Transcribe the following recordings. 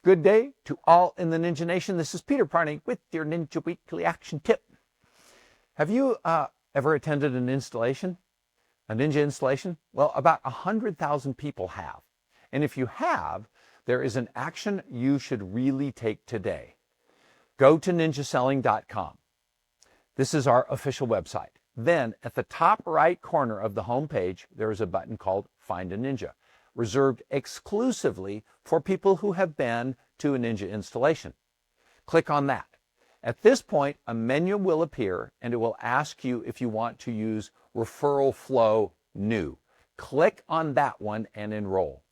Good day to all in the Ninja Nation. This is Peter Parney with your Ninja Weekly Action Tip. Have you ever attended an installation, a Ninja installation? Well, about 100,000 people have. And if you have, there is an action you should really take today. Go to ninjaselling.com. This is our official website. Then at the top right corner of the home page, there is a button called Find a Ninja, reserved exclusively for people who have been to a Ninja installation. Click on that. At this point, a menu will appear and it will ask you if you want to use Referral Flow New. Click on that one and enroll.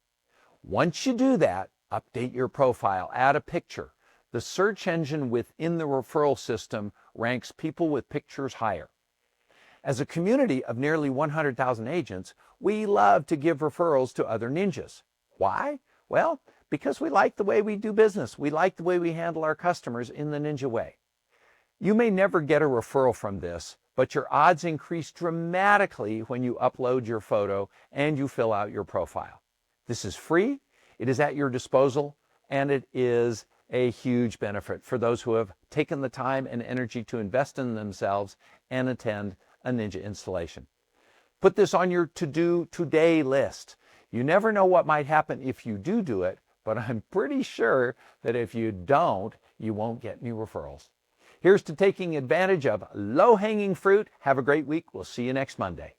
Once you do that, update your profile, add a picture. The search engine within the referral system ranks people with pictures higher. As a community of nearly 100,000 agents, we love to give referrals to other ninjas. Why? Well, because we like the way we do business. We like the way we handle our customers in the Ninja way. You may never get a referral from this, but your odds increase dramatically when you upload your photo and you fill out your profile. This is free, it is at your disposal, and it is a huge benefit for those who have taken the time and energy to invest in themselves and attend a Ninja installation. Put this on your to-do today list. You never know what might happen if you do it, but I'm pretty sure that if you don't, you won't get any referrals. Here's to taking advantage of low-hanging fruit. Have a great week. We'll see you next Monday.